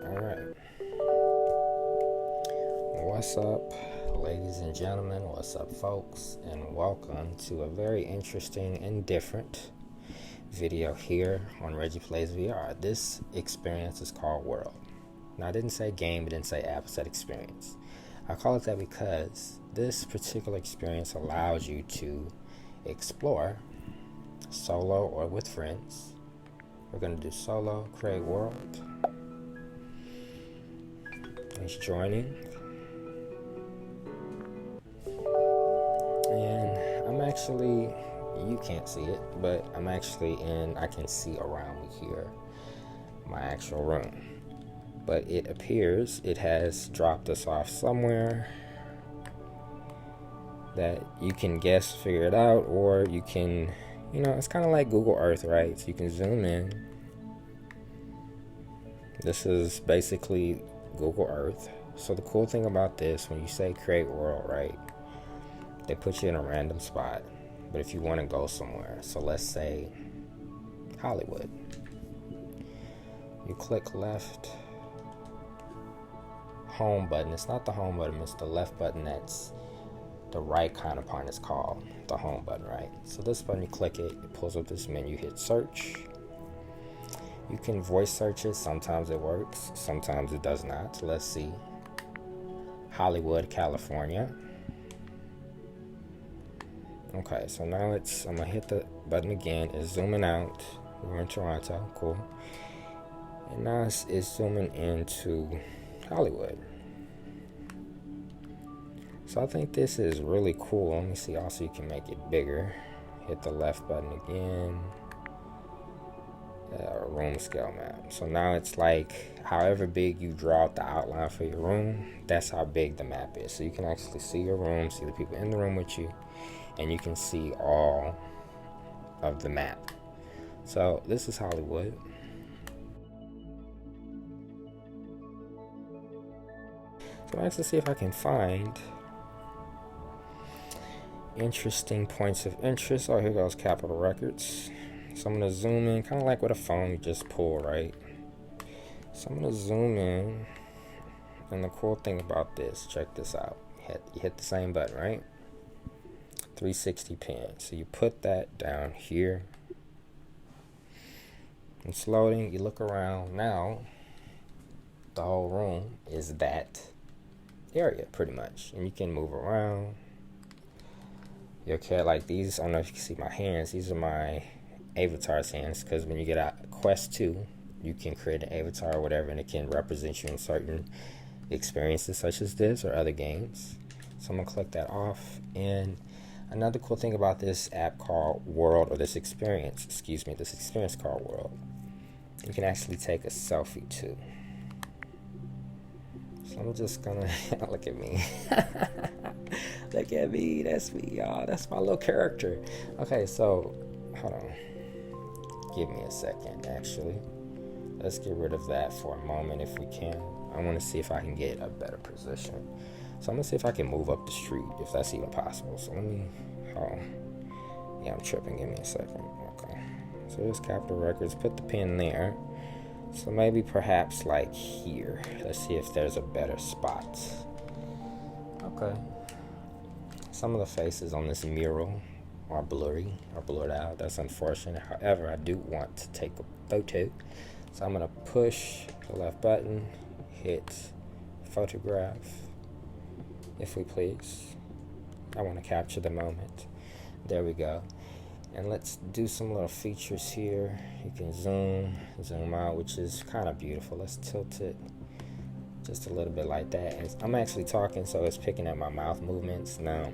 Alright. What's up, ladies and gentlemen? What's up, folks? And welcome to a very interesting and different video here on Reggie Plays VR. This experience is called Wooorld. Now, I didn't say game, I didn't say app, I said experience. I call it that because this particular experience allows you to explore solo or with friends. We're going to do solo, create world. He's joining. And I'm actually, you can't see it, but I'm actually I can see around me here, my actual room. But it appears it has dropped us off somewhere that you can guess, figure it out, or you can, it's kind of like Google Earth, right? So you can zoom in. This is basically Google Earth. So the cool thing about this, when you say create world, right, they put you in a random spot. But if you want to go somewhere, so let's say Hollywood, you click left home button. It's not the home button, it's the left button. That's the right counterpart. Is called the home button, right? So this button, you click it, it pulls up this menu, hit search. You can voice search it. Sometimes it works, sometimes it does not. So let's see. Hollywood, California. Okay, so now I'm gonna hit the button again. It's zooming out. We're in Toronto, cool. And now it's zooming into Hollywood. So I think this is really cool. Let me see. Also, you can make it bigger. Hit the left button again. Room scale map. So now it's like however big you draw out the outline for your room, that's how big the map is. So you can actually see your room, see the people in the room with you, and you can see all of the map. So this is Hollywood. So let's see if I can find interesting points of interest. Oh, here goes Capitol Records. So I'm going to zoom in, kind of like with a phone you just pull, right? So I'm going to zoom in. And the cool thing about this, check this out. You hit the same button, right? 360 pin. So you put that down here. It's loading. You look around. Now, the whole room is that area, pretty much. And you can move around. Your cat, like these, I don't know if you can see my hands. These are my avatar's hands, because when you get out Quest 2, you can create an avatar or whatever, and it can represent you in certain experiences such as this or other games. So I'm gonna click that off. And another cool thing about this app called Wooorld, or this experience called Wooorld, you can actually take a selfie too. So I'm just gonna look at me. Look at me, that's me, y'all. That's my little character. Okay, so hold on. Give me a second, actually. Let's get rid of that for a moment if we can. I want to see if I can get a better position. So I'm going to see if I can move up the street, if that's even possible. So let me, yeah, I'm tripping. Give me a second. Okay. So here's Capitol Records. Put the pin there. So maybe perhaps like here. Let's see if there's a better spot. Okay. Some of the faces on this mural are blurry or blurred out. That's unfortunate. However, I do want to take a photo. So I'm going to push the left button, hit photograph, if we please. I want to capture the moment. There we go. And let's do some little features here. You can zoom out, which is kind of beautiful. Let's tilt it just a little bit like that. And I'm actually talking, so it's picking up my mouth movements. Now,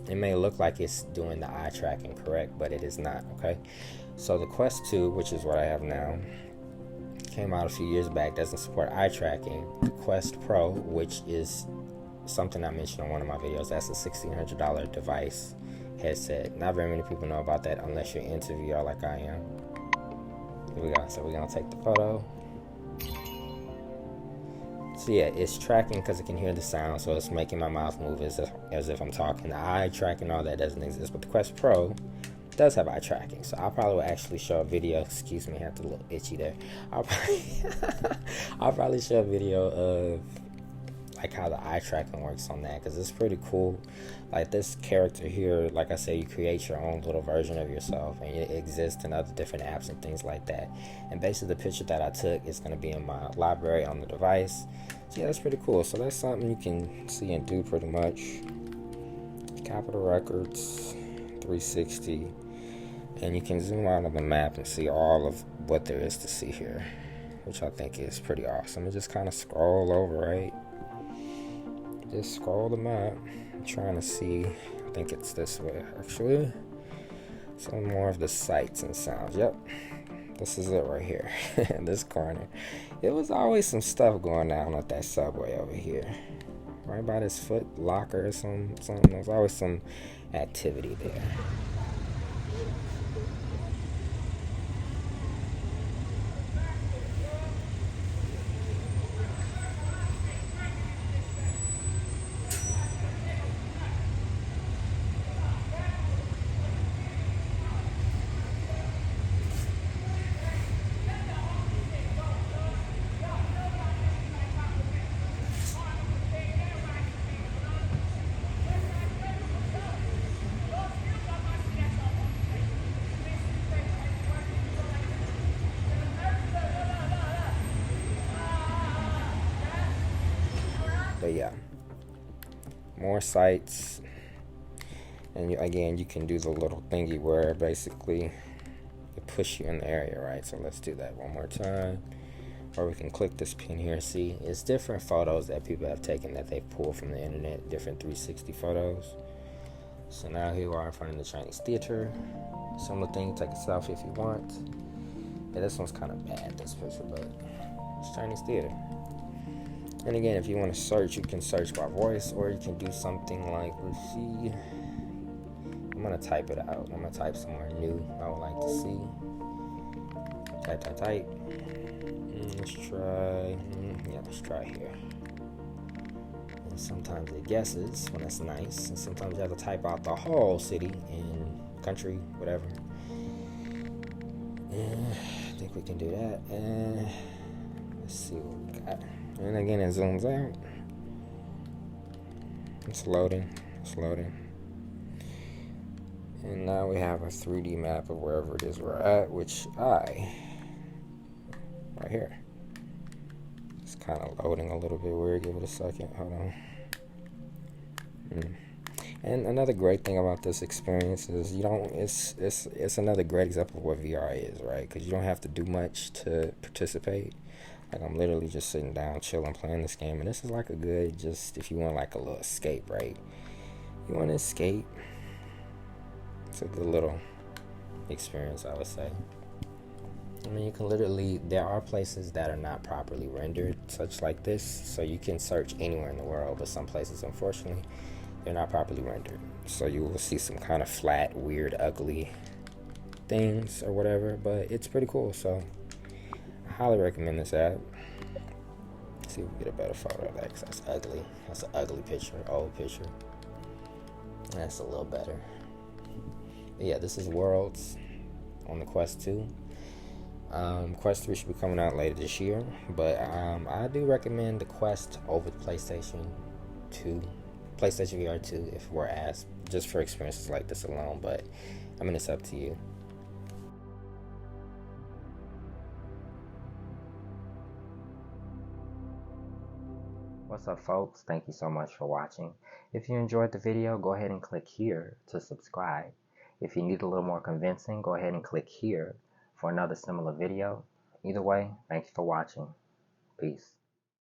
it may look like it's doing the eye tracking correct, but it is not, okay? So the Quest 2, which is what I have now, came out a few years back, doesn't support eye tracking. The Quest Pro, which is something I mentioned on one of my videos, that's a $1,600 device headset. Not very many people know about that unless you're into VR like I am. Here we go. So we're going to take the photo. So yeah, it's tracking because it can hear the sound, so it's making my mouth move as if I'm talking. The eye tracking, all that doesn't exist. But the Quest Pro does have eye tracking, so I'll probably actually show a video. Excuse me, I had a little itchy there. I'll probably, I'll probably show a video of like how the eye tracking works on that, because it's pretty cool. Like this character here, like I said, you create your own little version of yourself, and it exists in other different apps and things like that. And basically the picture that I took is going to be in my library on the device. So yeah, that's pretty cool. So that's something you can see and do pretty much. Capitol Records 360, and you can zoom out on the map and see all of what there is to see here, which I think is pretty awesome. And just kind of scroll over, right? Just scroll the map. I'm trying to see, I think it's this way actually. Some more of the sights and sounds. Yep, this is it right here. In this corner. It was always some stuff going on at that subway over here. Right by this Foot Locker or something. There's always some activity there. But yeah, more sites, and again, you can do the little thingy where basically it push you in the area, right? So let's do that one more time. Or we can click this pin here. See, it's different photos that people have taken that they pulled from the internet, different 360 photos. So now here we are in front of the Chinese theater. Similar thing, take a selfie if you want. Yeah, this one's kind of bad, this picture, but it's Chinese theater. And again, if you want to search, you can search by voice, or you can do something like, let's see, I'm going to type it out. I'm going to type somewhere new I would like to see. Type. Let's try here. And sometimes it guesses when it's nice, and sometimes you have to type out the whole city and country, whatever. And I think we can do that. And let's see what we got. And again, it zooms out. It's loading. And now we have a 3D map of wherever it is we're at, right here. It's kind of loading a little bit weird. Give it a second. Hold on. And another great thing about this experience is it's another great example of what VR is, right? Because you don't have to do much to participate. Like, I'm literally just sitting down, chilling, playing this game, and this is like a good, just if you want like a little escape, right? You want to escape. It's a good little experience, I would say. I mean, you can literally, there are places that are not properly rendered, such like this, so you can search anywhere in the world, but some places, unfortunately, they're not properly rendered. So you will see some kind of flat, weird, ugly things or whatever, but it's pretty cool, so I highly recommend this app. Let's see if we get a better photo of that, because that's ugly. That's an ugly picture, old picture. That's a little better. But yeah, this is Worlds on the Quest 2. Quest 3 should be coming out later this year, but I do recommend the Quest over the PlayStation VR 2 if we're asked, just for experiences like this alone, but I mean, it's up to you. What's up, folks? Thank you so much for watching. If you enjoyed the video, go ahead and click here to subscribe. If you need a little more convincing, go ahead and click here for another similar video. Either way, thanks for watching. Peace.